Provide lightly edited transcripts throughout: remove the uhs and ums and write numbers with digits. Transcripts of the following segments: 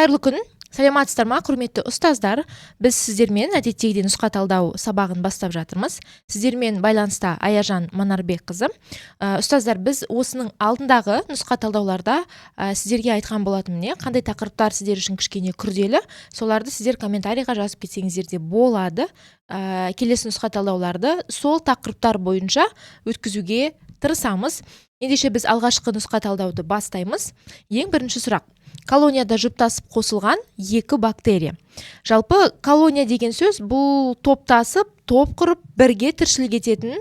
Қайырлы күн. Саламатсыздар ма, құрметті ұстаздар? Біз сіздермен әдеттегідей нұсқа талдау сабағын бастап жатырмыз. Сіздермен байланыста Аяжан Манарбекқызы. Ұстаздар, біз осының алдындағы нұсқа талдауларда сіздерге айтқан болатынмын, қандай тақырыптар сіздер үшін кішкене күрделі, соларды сіздер комментарийға жазып кетсеңіздер де болады. Келесі нұсқа талдауларды сол тақырыптар бойынша өткізуге тырысамыз. Ендеше біз алғашқы нұсқа талдауды бастаймыз. Ең бірінші сұрақ: колонияда жұптасып қосылған екі бактерия. Жалпы колония деген сөз бұл топтасып, топ құрып, бірге тіршілік ететін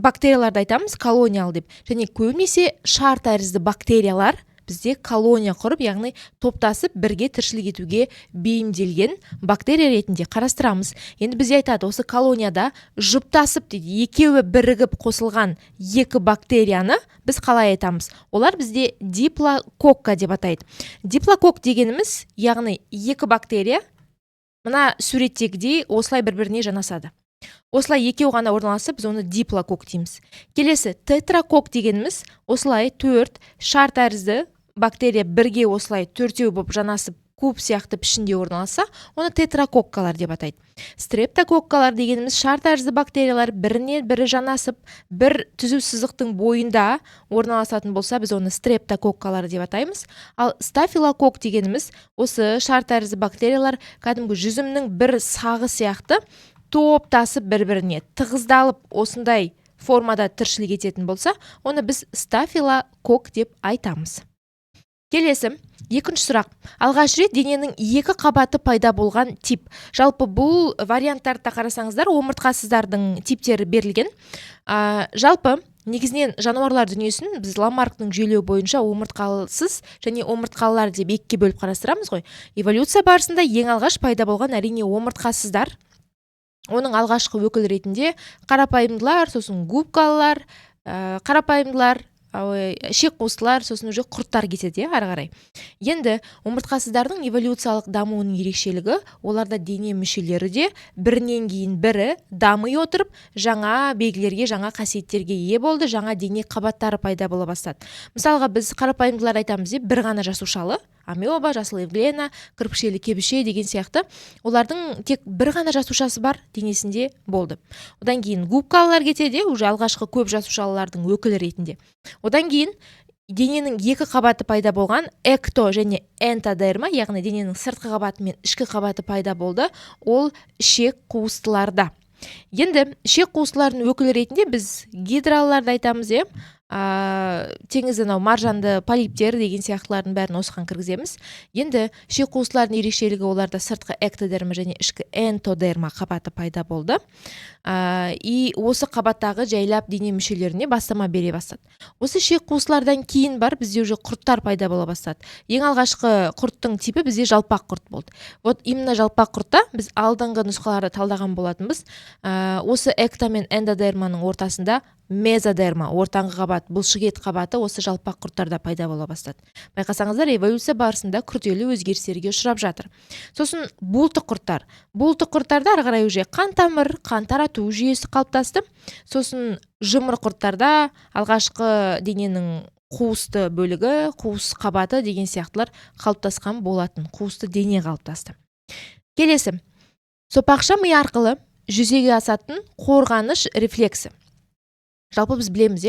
бактерияларды айтамыз колониал деп. Және көбінесе шар тәрізді бактериялар бізде колония құрып, яғни топтасып, бірге тіршілік етуге бейімделген бактерия ретінде қарастырамыз. Енді бізде айтады, осы колонияда жұптасып дейді, екеуі бірігіп қосылған екі бактерияны біз қалай айтамыз? Олар бізде диплококка деп атайды. Диплокок дегеніміз, яғни екі бактерия мына суреттегідей осылай бір-біріне жанасады. Осылай екеу ғана орналасып, біз оны диплокок дейміз. Келесі тетракок дегеніміз, осылай төрт шар тәрізді бактерия бірге осылай төртеу болып жанасып, куб сияқты пішінде орналасса, оны тетракоккалар деп атайды. Стрептококкалар дегеніміз шар тәрізді бактериялар біріне бірі жанасып, бір түзу сызықтың бойында орналасатын болса, біз оны стрептококкалар деп атаймыз. Ал стафилококк дегеніміз, осы шар тәрізді бактериялар кәдімгі жүзімнің бір сағы сияқты топтасып бір-біріне тығыздалып осындай формада тіршілік ететін болса, оны біз стафилококк деп айтамыз. Келесі, екінші сұрақ. Алғаш рет дененің екі қабаты пайда болған тип. Жалпы бұл варианттарда қарасаңыздар, омыртқасыздардың типтері берілген. Жалпы негізінен жануарлар дүниесін біз Ламарктың жүйелеу бойынша омыртқалысыз және омыртқалылар деп екіге бөліп қарастырамыз ғой. Эволюция барысында ең алғаш пайда болған әрине омыртқасыздар. Оның алғашқы өкілі ретінде қарапайымдылар, сосын губкалылар, қарапайымдылар, шекқуыстылар, сосын уже құрттар кетеді, ары қарай. Енді омыртқасыздардың эволюциялық дамуының ерекшелігі, оларда дене мүшелері де бірінен кейін бірі дами отырып, жаңа белгілерге, жаңа қасиеттерге ие болды, жаңа дене қабаттары пайда бола бастады. Мысалға, біз қарапайымдылар айтамыз деп, бір ғана жасушалы, амеба, жасыл евглена, кірпікшелі кебіше деген сияқты, олардың тек бір ғана жасушасы бар денесінде болды. Одан кейін губкалылар кетеді, уже алғашқы көп жасушалылардың өкілі ретінде. Одан кейін дененің екі қабаты пайда болған экто және энтодерма, яғни дененің сыртқы қабаты мен ішкі қабаты пайда болды, ол ішек қуыстыларда. Енді ішек қуыстылардың өкілі ретінде біз гидраларды айтамыз, теңіз маржанды полиптер деген сияқтылардың бәрін осыған кіргіземіз. Енді ішек қуыстылардың ерекшелігі, оларда сыртқы эктодерма және ішкі энтодерма қабаты пайда болды. И осы қабаттағы жайлап дене мүшелеріне бастама бере бастады. Осы ішек қуыстылардан кейін бар, бізде уже құрттар пайда бола бастады. Ең алғашқы құрттың типі бізде жалпақ құрт болды. Вот именно жалпақ құртта біз алдыңғы нұсқаларды талдаған болатынбыз. Осы экто мен эндодерманың ортасында мезодерма, ортаңғы қабат, бұлшықет қабаты осы жалпақ құрттарда пайда бола бастады. Байқасаңыздар, эволюция барысында күрделі өзгерістерге ұшырап жатыр. Сосын бұлтық құрттар. Бұлтық құрттарда ары қарай уже қан тамыр, қан тарату жүйесі қалыптасты. Сосын жұмыр құрттарда алғашқы дененің қуысты бөлігі, қуыс қабаты деген сияқтылар қалыптасқан болатын. Қуысты дене қалыптасты. Келесі, сопақша ми арқылы жүзеге асатын қорғаныш рефлексі. Жалпы біз білеміз,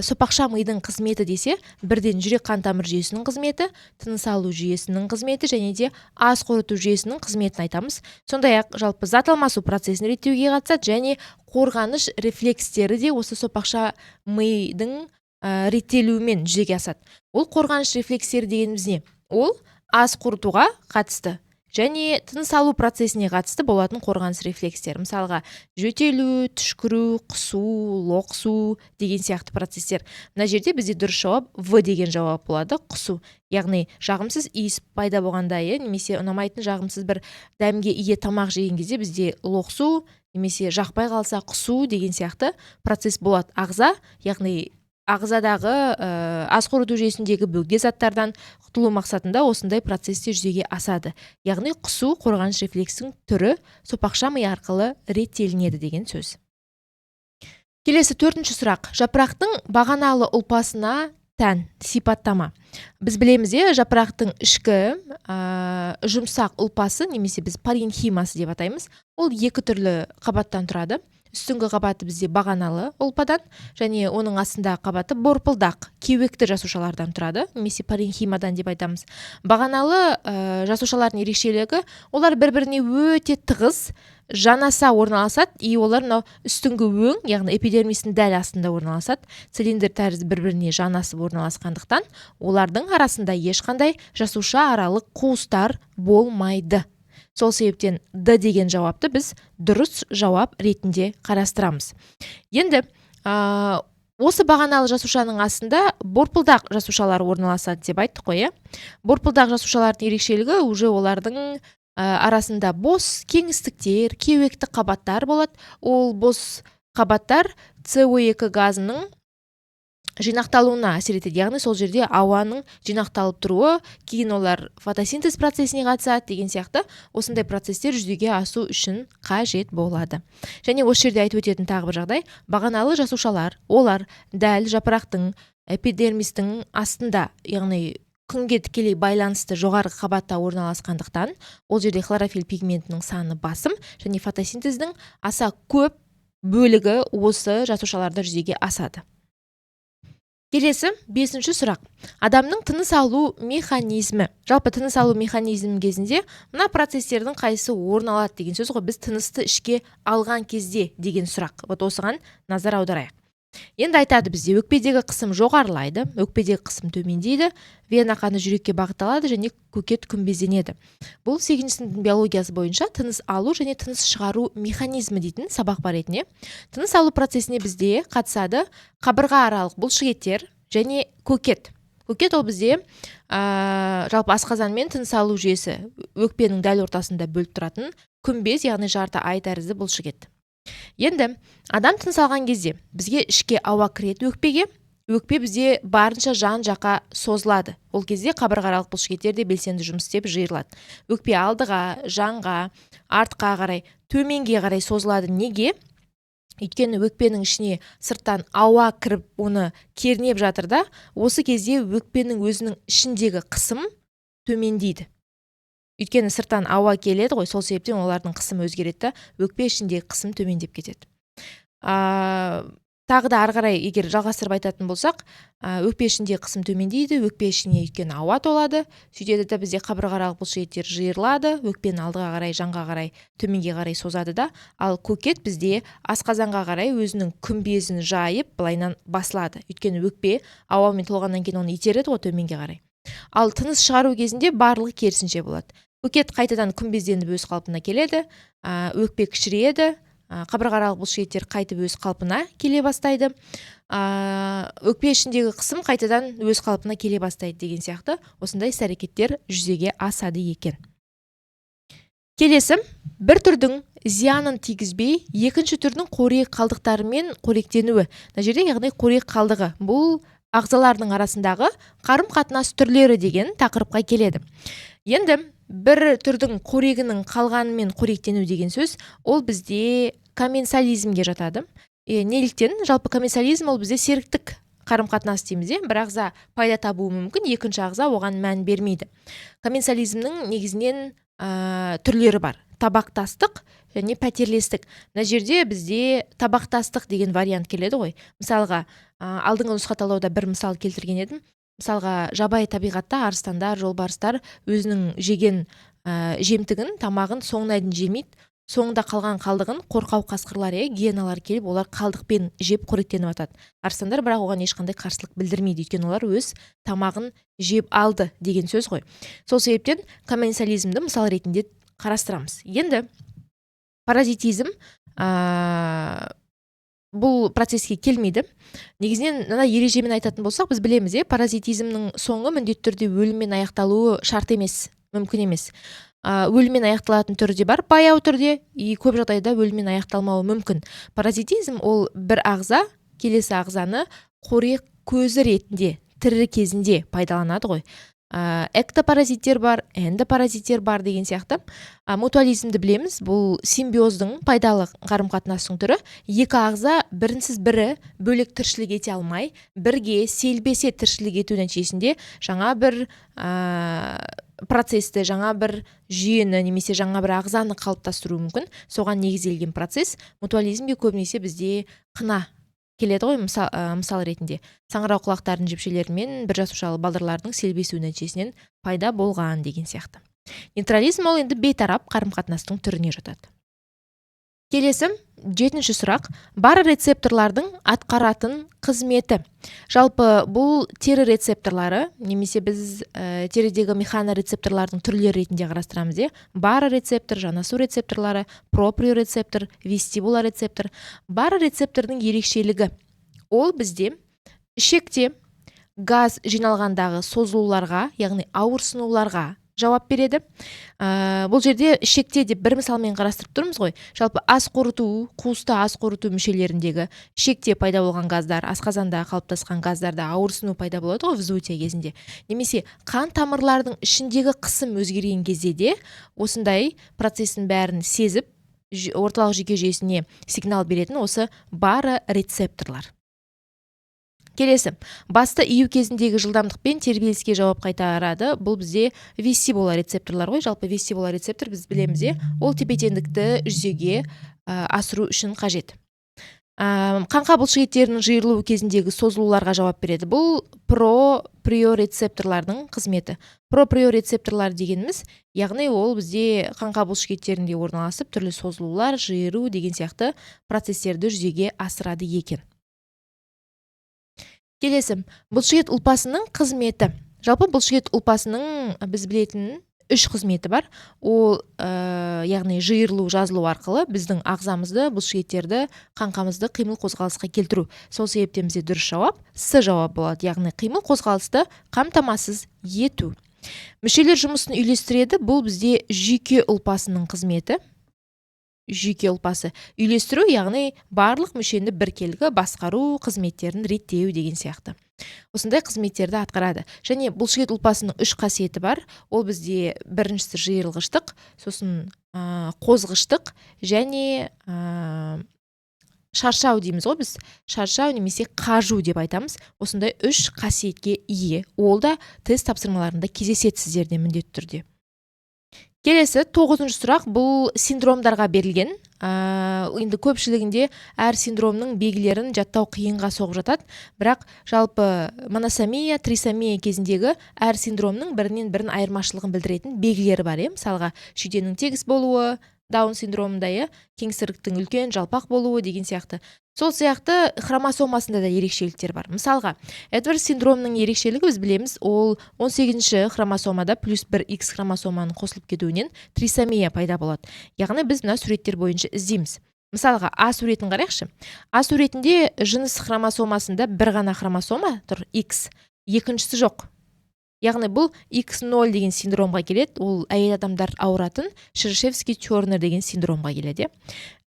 сопақша мидың қызметі десе, бірден жүрек қан тамыр жүйесінің қызметі, тыныс алу жүйесінің қызметі және де ас қорыту жүйесінің қызметін айтамыз. Сондай-ақ жалпы зат алмасу процесін реттеуге қатысады және қорғаныш рефлекстері де осы сопақша мидың реттелуімен жүзеге асады. Ол қорғаныш рефлекстері дегеніміз не? Ол ас қорытуға қатысты және тыныс алу процесіне қатысты болатын қорғаныс рефлекстер. Мысалға, жөтелу, түшкіру, құсу, лоқсу деген сияқты процестер. Мына жерде бізде дұрыс жауап В деген жауап болады, құсу. Яғни жағымсыз иіс пайда болғанда, немесе ұнамайтын жағымсыз бір дәмге ие тамақ жеген кезде бізде лоқсу, немесе жақпай қалса құсу деген сияқты процесс болады. Ағза, яғни ағзадағы ас қорыту жүйесіндегі бөгде заттардан құтылу мақсатында осындай процесте жүзеге асады. Яғни құсу қорғаныш рефлекстің түрі сопақша ми арқылы реттелінеді деген сөз. Келесі төртінші сұрақ. Жапырақтың бағаналы ұлпасына тән сипаттама. Біз білеміз жапырақтың ішкі жұмсақ ұлпасы немесе біз паренхимасы деп атаймыз. Ол екі түрлі қабаттан тұрады. Үстіңгі қабаты бізде бағаналы ұлпадан, және оның астында қабаты борпылдақ, кеуекті жасушалардан тұрады, немесе паренхимадан деп айтамыз. Бағаналы жасушалардың ерекшелігі, олар бір-біріне өте тығыз жанаса орналасады, и олар үстіңгі өң, яғни эпидермистің дәл астында орналасады. Цилиндр тәрізді бір-біріне жанасып орналасқандықтан, олардың арасында ешқандай жасуша аралық қуыстар болмайды. Сол себептен Д деген жауапты біз дұрыс жауап ретінде қарастырамыз. Енді осы бағаналы жасушаның астында борпылдақ жасушалар орналасады деп айттық қой. Борпылдақ жасушалардың ерекшелігі уже олардың арасында бос кеңістіктер, кеуекті қабаттар болады. Ол бос қабаттар CO2 газының жинақталуына әсер етеді, яғни сол жерде ауаның жинақталып тұруы, кейін олар фотосинтез процесіне қатысады деген сияқты осындай процестер жүзеге асу үшін қажет болады. Және осы жерде айтып өтетін тағы бір жағдай, бағаналы жасушалар, олар дәл жапырақтың эпидермистің астында, яғни күнге тікелей байланысты жоғарғы қабатта орналасқандықтан, ол жерде хлорофилл пигментінің саны басым, және фотосинтездің аса көп бөлігі осы жасушаларда жүзеге асады. Келесі 5-ші сұрақ. Адамның тыныс алу механизмі. Жалпы тыныс алу механизм кезінде мына процестердің қайсысы орын алады деген сөз ғой. Біз тынысты ішке алған кезде деген сұрақ. Осыған назар аударайық. Енді айтады бізде өкпедегі қысым жоғарылайды, өкпедегі қысым төмендейді, вена қаны жүрекке бағытталады және көкет күмбезденеді. Бұл 8-ші сыныптың биологиясы бойынша тыныс алу және тыныс шығару механизмі дейтін сабақ бар ретінде. Тыныс алу процесіне бізде қатысады қабырға аралық бұлшықеттер және көкет. Көкет ол бізде жалпы асқазан мен тыныс алу жүйесі өкпенің дәл ортасында бөліп тұратын күмбез, яғни жарты ай тәрізді бұлшықет. Енді адам тыныс алған кезде бізге ішке ауа кіреді өкпеге, өкпе бізде барынша жан жаққа созылады. Ол кезде қабырғаралық бұлшықеттер де белсенді жұмыс істеп жиырылады. Өкпе алдыға, жанға, артқа қарай, төменге қарай созылады. Неге? Өйткені өкпенің ішіне сырттан ауа кіріп, оны кернеп жатыр да, осы кезде өкпенің өзінің ішіндегі қысым төмендейді. Өйткені сырттан ауа келеді ғой, сол себептен олардың қысымы өзгереді, өкпе ішіндегі қысым төмендеп кетеді. Тағы да ары қарай егер жалғастырып айтатын болсақ, өкпе ішіндегі қысым төмендейді, өкпе ішіне өйткені ауа толады, сөйтеді де бізде қабырғаралық бұлшықеттер жиырылады, өкпені алдыға қарай, жанға қарай, төменге қарай созады да, ал көкет бізде асқазанға қарай өзінің күмбезін жайып, былайынан басылады. Өйткені өкпе ауамен толғаннан кейін оны итереді ғой төменге қарай. Ал тыныс шығару кезінде барлығы керісінше болады. Көкет қайтадан күмбезденіп өз қалпына келеді, өкпе кішірейеді, қабырғаралық бұлшықеттер қайтып өз қалпына келе бастайды, өкпе ішіндегі қысым қайтадан өз қалпына келе бастайды деген сияқты осындай іс-әрекеттер жүзеге асады екен. Келесі, бір түрдің зиянын тигізбей, екінші түрдің қорек қалдықтарымен қоректенуі. Мына жерде яғни қорек қалдығы бұл ағзалардың арасындағы қарым-қатынас түрлері деген тақырыпқа келеді. Енді бір түрдің қорегінің қалғанымен қоректену деген сөз, ол бізде комменсализмге жатады. Неліктен? Жалпы комменсализм ол бізде серіктік қарым-қатынас дейміз, бір ағза пайда табуы мүмкін, екінші ағза оған мән бермейді. Комменсализмнің негізінен түрлері бар. Табақтастық және пәтерлестік. Мына жерде бізде табақтастық деген вариант келеді ғой. Мысалға, алдыңғы нұсқаталауда бір мысал келтірген едім. Мысалға, жабайы табиғатта арыстандар, жолбарыстар өзінің жеген жемтігін, тамағын соңына дейін жемейді. Соңында қалған қалдығын қорқау қасқырлар, гиеналар келіп, олар қалдықпен жеп қоректеніп атады. Арыстандар бірақ оған ешқандай қарсылық білдірмейді, өйткені олар өз тамағын жеп алды деген сөз ғой. Сол себептен комменсализмді мысал ретінде қарастырамыз. Енді паразитизм бұл процеске келмейді. Негізінен мына ережемен айтатын болсақ, біз білеміз, паразитизмнің соңы міндетті түрде өліммен аяқталуы шарт емес, мүмкін емес. Өліммен аяқталатын түрде бар, баяу түрде, көп жағдайда өліммен аяқталмауы мүмкін. Паразитизм ол бір ағза келесі ағзаны қорек көзі ретінде тірі кезінде пайдаланады ғой. эктопаразиттер бар, эндопаразиттер бар деген сияқты. Мутуализмді білеміз, бұл симбиоздың пайдалы қарым-қатынастың түрі. Екі ағза бірінсіз бірі бөлек тіршілік ете алмай, бірге селбесе тіршілік ету нәтижесінде жаңа бір процесті, жаңа бір жүйені немесе жаңа бір ағзаны қалыптастыру мүмкін. Соған негізделген процесс. Мутуализмге көбінесе бізде қына келеді ғой, мысал ретінде. Саңырау құлақтардың жіпшелері мен бір жасушалы балдырлардың селбесу нәтижесінен пайда болған деген сияқты. Нейтрализм ол енді бейтарап қарым-қатынастың түріне жатады. Келесі, 7-ші сұрақ. Бар рецепторлардың атқаратын қызметі. Жалпы бұл тері рецепторлары, немесе біз терідегі механорецепторлардың түрлері ретінде қарастырамыз. Бар рецептор, жанасу рецепторлары, проприорецептор, вестибула рецептор. Бар рецептордың ерекшелігі. Ол бізде ішекте газ жиналғандағы созылуларға, яғни ауырсынуларға жауап береді. Бұл жерде ішекте деп бір мысалмен қарастырып тұрмыз ғой. Жалпы ас қорыту, қуысты ас қорыту мүшелеріндегі ішекте пайда болған газдар, асқазанда қалыптасқан газдарда ауырсыну пайда болады ғой вздутие кезінде. Немесе қан тамырлардың ішіндегі қысым өзгерген кезде де осындай процестің бәрін сезіп, орталық жүйке жүйесіне сигнал беретін осы барорецепторлар. Келесі, басты ию кезіндегі жылдамдықпен тербеліске жауап қайтарады. Бұл бізде вестибула рецепторлар ғой. Жалпы вестибула рецептор біз білеміз, ол тепе-теңдікті жүзеге асыру үшін қажет. Қанқа бұлшық еттерінің жиырылуы кезіндегі созылуларға жауап береді. Бұл проприорецепторлардың қызметі. Проприорецепторлар дегеніміз, яғни ол бізде қанқа бұлшық еттерінде орналасып, түрлі созылулар, жиыру деген сияқты процестерді жүзеге асырады екен. Келесі, бұлшық ет ұлпасының қызметі. Жалпы бұлшық ет ұлпасының біз білетін 3 қызметі бар. Ол, яғни жиырылу, жазылу арқылы біздің ағзамызды, бұлшық еттерді, қаңқамызды қимыл қозғалысқа келтіру. Сол себептен бізде дұрыс жауап С жауап болады. Яғни қимыл қозғалысты қамтамасыз ету. Мүшелер жұмысын үйлестіреді. Бұл бізде жүйке ұлпасының қызметі. Жүйке ұлпасы үйлестіру, яғни барлық мүшені біркелкі басқару, қызметтерін реттеу деген сияқты. Осындай қызметтерді атқарады. Және бұлшық ет ұлпасының 3 қасиеті бар. Ол бізде біріншісі жиырылғыштық, сосын қозғыштық және шаршау дейміз ғой біз. Шаршау немесе қажу деп айтамыз. Осындай 3 қасиетке ие. Ол да тест тапсырмаларында кездеседі сіздерде міндетті түрде. Келесі, 9-ші сұрақ, бұл синдромдарға берілген. Енді көпшілігінде әр синдромның белгілерін жаттау қиынға соғып жатады. Бірақ жалпы моносомия, трисомия кезіндегі әр синдромның бірінен бірін айырмашылығын білдіретін белгілері бар. Мысалға, шүйденің тегіс болуы, Даун синдромында, кеңсіріктің үлкен жалпақ болуы деген сияқты. Сол сияқты хромосомасында да ерекшеліктер бар. Мысалға, Эдвард синдромының ерекшелігі біз білеміз, ол 18-ші хромосомада плюс 1X хромосоманың қосылып кетуінен трисомия пайда болады. Яғни біз мына суреттер бойынша іздейміз. Мысалға, А суретін қарайықшы. А суретінде жыныс хромосомасында бір ғана хромосома тұр, X, екіншісі жоқ. Яғни бұл X0 деген синдромға келеді, ол әйел адамдар ауыратын Шершевский-Тернер деген синдромға келеді.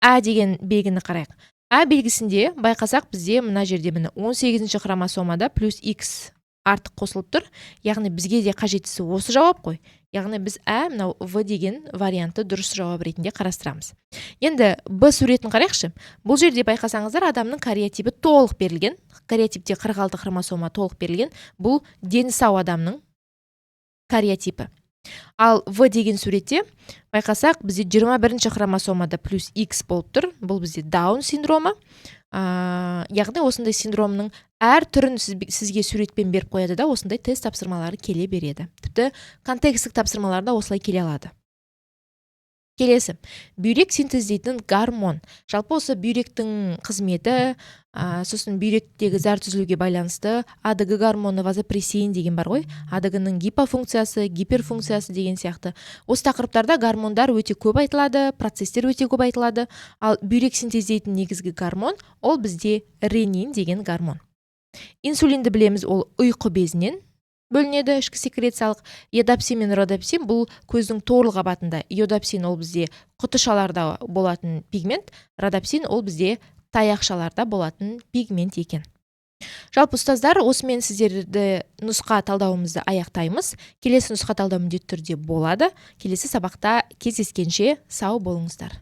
А деген белгіні қарайық. А белгісінде байқасақ бізде мына жерде 18-ші хромосомада плюс X артық қосылып тұр. Яғни бізге де қажеттісі осы жауап қой. Яғни біз мынау В деген вариантты дұрыс жауап ретінде қарастырамыз. Енді Б суретін қарайықшы. Бұл жерде байқасаңыздар, адамның кариотипі толық берілген. Кариотипте 46 хромосома толық берілген. Бұл дені сау адамның кариотипі. Ал В деген суретте байқасақ, бізде 21-ші хромосомада плюс X болып тұр. Бұл бізде Даун синдромы. Яғни осындай синдромның әр түрін сізге суретпен беріп қояды да, осындай тест тапсырмалары келе береді. Тіпті контекстік тапсырмаларда осылай келе алады. Келесі, бүйрек синтездейтін гормон. Жалпы осы бүйректің қызметі, сосын бүйректегі зәр түзілуге байланысты АДГ гормоны вазопрессин деген бар ғой. АДГ-ның гипофункциясы, гиперфункциясы деген сияқты. Осы тақырыптарда гормондар өте көп айтылады, процестер өте көп айтылады. Ал бүйрек синтездейтін негізгі гормон, ол бізде ренин деген гормон. Инсулинді білеміз, ол ұйқы безінен бөлінеді, ішкі секрециялық. Иодапсин мен родопсин бұл көздің торлы қабатында. Иодапсин ол бізде құтышаларда болатын пигмент, родопсин ол бізде таяқшаларда болатын пигмент екен. Жалпы ұстаздар, осымен сіздерді нұсқа талдауымызды аяқтаймыз. Келесі нұсқа талдау міндетті түрде болады. Келесі сабақта кездескенше сау болыңыздар.